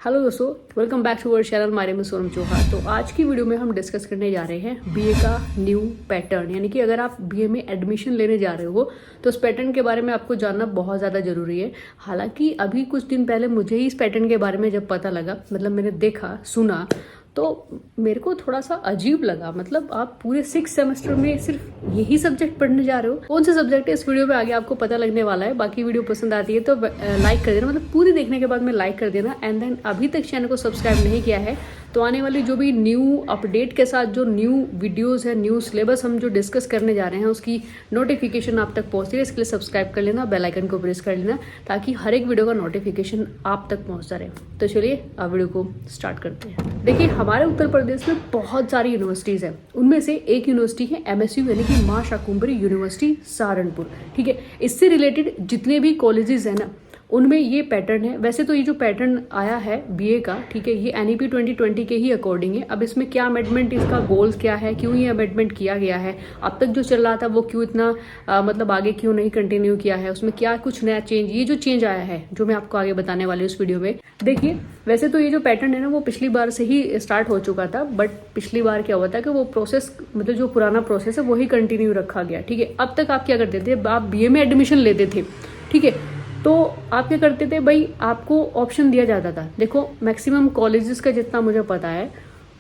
Hello दोस्तों, welcome back to our channel. My name is Sonam Chauhan. तो आज की वीडियो में हम डिस्कस करने जा रहे हैं बीए का न्यू पैटर्न, यानी कि अगर आप बीए में एडमिशन लेने जा रहे हो तो उस पैटर्न के बारे में आपको जानना बहुत ज़्यादा ज़रूरी है। हालांकि अभी कुछ दिन पहले मुझे ही इस पैटर्न के बारे में जब पता लगा, मतलब मैंने देखा सुना, तो मेरे को थोड़ा सा अजीब लगा। मतलब आप पूरे 6 सेमेस्टर में सिर्फ यही सब्जेक्ट पढ़ने जा रहे हो। कौन से सब्जेक्ट है इस वीडियो में आगे आपको पता लगने वाला है। बाकी वीडियो पसंद आती है तो लाइक कर देना, मतलब पूरी देखने के बाद में लाइक कर देना। एंड देन अभी तक चैनल को सब्सक्राइब नहीं किया है तो आने वाली जो भी न्यू अपडेट के साथ जो न्यू वीडियोस है, न्यू सिलेबस हम जो डिस्कस करने जा रहे हैं, उसकी नोटिफिकेशन आप तक पहुंचती है। इसके लिए सब्सक्राइब कर लेना, बेल आइकन को प्रेस कर लेना ताकि हर एक वीडियो का नोटिफिकेशन आप तक पहुंचता रहे। तो चलिए अब वीडियो को स्टार्ट करते हैं। देखिए, हमारे उत्तर प्रदेश में बहुत सारी यूनिवर्सिटीज़ हैं। उनमें से एक यूनिवर्सिटी है MSU, यानी कि माँ शाकुंभरी यूनिवर्सिटी सहारनपुर। ठीक है, इससे रिलेटेड जितने भी कॉलेजेस हैं ना, उनमें ये पैटर्न है। वैसे तो ये जो पैटर्न आया है बीए का, ठीक है, ये NEP 2020 के ही अकॉर्डिंग है। अब इसमें क्या अमेंडमेंट, इसका गोल्स क्या है, क्यों ये अमेंडमेंट किया गया है, अब तक जो चल रहा था वो क्यों इतना मतलब आगे क्यों नहीं कंटिन्यू किया है, उसमें क्या कुछ नया चेंज, ये जो चेंज आया है जो मैं आपको आगे बताने वाली हूँ इस वीडियो में। देखिए, वैसे तो ये जो पैटर्न है ना वो पिछली बार से ही स्टार्ट हो चुका था, बट पिछली बार क्या हुआ था कि वो प्रोसेस, मतलब जो पुराना प्रोसेस है वही कंटिन्यू रखा गया। ठीक है, अब तक आप क्या करते थे, आप बीए में एडमिशन लेते थे, ठीक है, तो आप क्या करते थे भाई, आपको ऑप्शन दिया जाता था। देखो, मैक्सिमम कॉलेजेस का जितना मुझे पता है,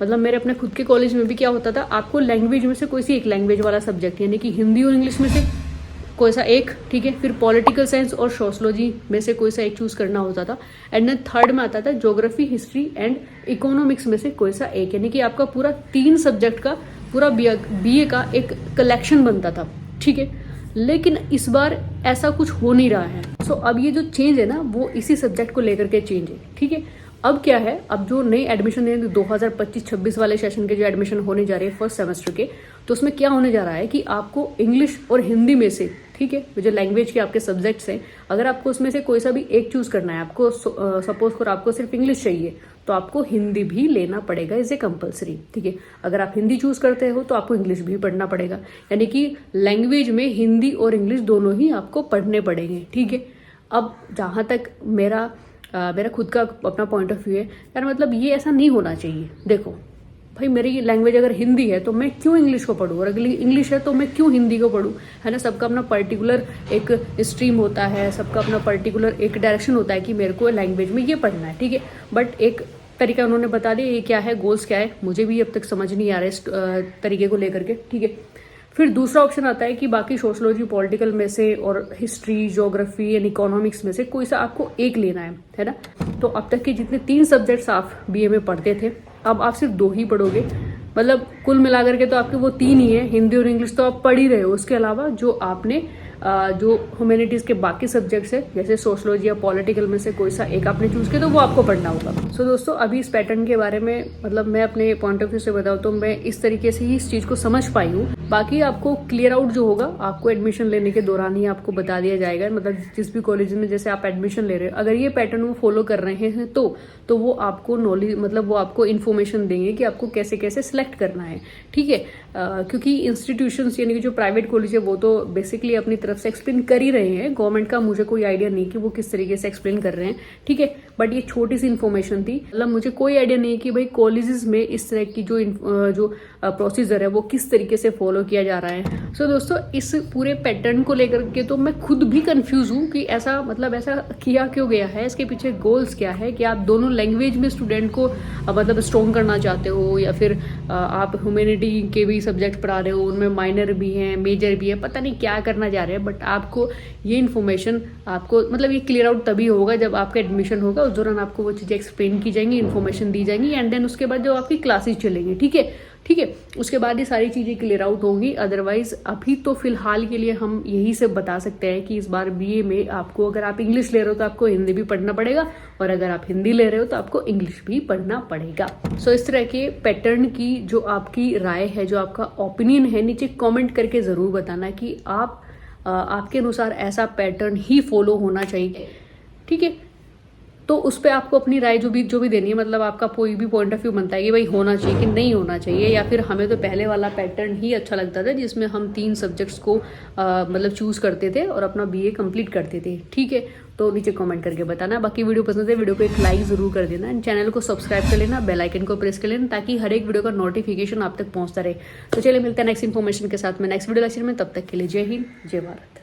मतलब मेरे अपने खुद के कॉलेज में भी क्या होता था, आपको लैंग्वेज में से कोई सी एक लैंग्वेज वाला सब्जेक्ट, यानी कि हिंदी और इंग्लिश में से कोई सा एक, ठीक है, फिर पॉलिटिकल साइंस और सोशलॉजी में से कोई सा एक चूज करना होता था। एंड देन थर्ड में आता था ज्योग्राफी, हिस्ट्री एंड इकोनॉमिक्स में से कोई सा एक, यानी कि आपका पूरा 3 सब्जेक्ट का पूरा बीए का एक कलेक्शन बनता था। ठीक है, लेकिन इस बार ऐसा कुछ हो नहीं रहा है। सो अब ये जो चेंज है ना वो इसी सब्जेक्ट को लेकर के चेंज है। ठीक है, अब क्या है, अब जो नए एडमिशन है 2025-26 वाले सेशन के जो एडमिशन होने जा रहे हैं फर्स्ट सेमेस्टर के, तो उसमें क्या होने जा रहा है कि आपको इंग्लिश और हिंदी में से, ठीक है, जो लैंग्वेज के आपके सब्जेक्ट्स हैं, अगर आपको उसमें से कोई सा भी एक चूज करना है, आपको सपोज कर आपको सिर्फ इंग्लिश चाहिए तो आपको हिंदी भी लेना पड़ेगा, इज ए कंपल्सरी। ठीक है, अगर आप हिंदी चूज करते हो तो आपको इंग्लिश भी पढ़ना पड़ेगा, यानी कि लैंग्वेज में हिंदी और इंग्लिश दोनों ही आपको पढ़ने पड़ेंगे। ठीक है, अब जहाँ तक मेरा खुद का अपना पॉइंट ऑफ व्यू है यार, मतलब ये ऐसा नहीं होना चाहिए। देखो भाई, मेरी लैंग्वेज अगर हिंदी है तो मैं क्यों इंग्लिश को पढूं, और अगर इंग्लिश है तो मैं क्यों हिंदी को पढूं, है ना। सबका अपना पर्टिकुलर एक स्ट्रीम होता है, सबका अपना पर्टिकुलर एक डायरेक्शन होता है कि मेरे को लैंग्वेज में ये पढ़ना है। ठीक है, बट एक तरीका उन्होंने बता दिया, ये क्या है, गोल्स क्या है, मुझे भी अब तक समझ नहीं आ रहा है इस तरीके को लेकर के। ठीक है, फिर दूसरा ऑप्शन आता है कि बाकी सोशलॉजी, पॉलिटिकल में से और हिस्ट्री, ज्योग्राफी एंड इकोनॉमिक्स में से कोई सा आपको एक लेना है ना। तो अब तक के जितने 3 सब्जेक्ट्स आप बीए में पढ़ते थे, अब आप सिर्फ 2 ही पढ़ोगे। मतलब कुल मिलाकर के तो आपके वो 3 ही है, हिंदी और इंग्लिश तो आप पढ़ ही रहे हो। उसके अलावा जो आपने जो ह्यूमैनिटीज के बाकी सब्जेक्ट्स है, जैसे सोशलॉजी या पॉलिटिकल में से कोई सा एक आपने चूज किया तो वो आपको पढ़ना होगा। सो दोस्तों, अभी इस पैटर्न के बारे में, मतलब मैं अपने पॉइंट ऑफ व्यू से बताऊँ तो मैं इस तरीके से ही इस चीज को समझ पाई हूँ। बाकी आपको क्लियर आउट जो होगा, आपको एडमिशन लेने के दौरान ही आपको बता दिया जाएगा। मतलब जिस भी कॉलेज में जैसे आप एडमिशन ले रहे हो, अगर ये पैटर्न वो फॉलो कर रहे हैं तो वो आपको नॉलेज, मतलब वो आपको इन्फॉर्मेशन देंगे कि आपको कैसे कैसे सिलेक्ट करना है। ठीक है, क्योंकि इंस्टीट्यूशंस, यानी कि जो प्राइवेट कॉलेज है, वो तो बेसिकली अपनी तरफ से एक्सप्लेन कर ही रहे हैं। गवर्नमेंट का मुझे कोई आइडिया नहीं कि वो किस तरीके से एक्सप्लेन कर रहे हैं। ठीक है, बट ये छोटी सी इन्फॉर्मेशन थी। मतलब मुझे कोई आइडिया नहीं कि भाई कॉलेजेस में इस तरह की जो प्रोसीजर है वो किस तरीके से फॉलो किया जा रहा है। सो दोस्तों, इस पूरे पैटर्न को लेकर के तो मैं खुद भी कंफ्यूज हूँ कि ऐसा, मतलब ऐसा किया क्यों गया है, इसके पीछे गोल्स क्या है, कि आप दोनों लैंग्वेज में स्टूडेंट को मतलब स्ट्रॉन्ग करना चाहते हो, या फिर आप ह्यूमैनिटी के भी सब्जेक्ट पढ़ा रहे हो, उनमें माइनर भी हैं, मेजर भी है, पता नहीं क्या करना चाह रहे हैं। बट आपको ये इन्फॉर्मेशन, आपको मतलब ये क्लियर आउट तभी होगा जब आपका एडमिशन होगा। उस दौरान आपको वो चीज़ें एक्सप्लेन की जाएंगी, इन्फॉर्मेशन दी जाएंगी, एंड देन उसके बाद जो आपकी क्लासेस चलेंगी, ठीक है, उसके बाद ये सारी चीज़ें क्लियर आउट होंगी। अदरवाइज अभी तो फिलहाल के लिए हम यही से बता सकते हैं कि इस बार बीए में आपको, अगर आप इंग्लिश ले रहे हो तो आपको हिंदी भी पढ़ना पड़ेगा, और अगर आप हिंदी ले रहे हो तो आपको इंग्लिश भी पढ़ना पड़ेगा। सो इस तरह के पैटर्न की जो आपकी राय है, जो आपका ओपिनियन है, नीचे कॉमेंट करके ज़रूर बताना कि आपके अनुसार ऐसा पैटर्न ही फॉलो होना चाहिए। ठीक है, तो उस पर आपको अपनी राय जो भी देनी है, मतलब आपका कोई भी पॉइंट ऑफ व्यू बनता है कि भाई होना चाहिए कि नहीं होना चाहिए, या फिर हमें तो पहले वाला पैटर्न ही अच्छा लगता था जिसमें हम 3 सब्जेक्ट्स को मतलब चूज़ करते थे और अपना BA कंप्लीट करते थे। ठीक है, तो नीचे कमेंट करके बताना। बाकी वीडियो पसंद है वीडियो को एक लाइक ज़रूर कर देना, चैनल को सब्सक्राइब कर लेना, बेल आइकन को प्रेस कर लेना ताकि हर एक वीडियो का नोटिफिकेशन आप तक पहुंचता रहे। तो चलिए मिलते हैं नेक्स्ट इन्फॉर्मेशन के साथ में नेक्स्ट वीडियो लेक्चर में, तब तक के लिए जय हिंद जय भारत।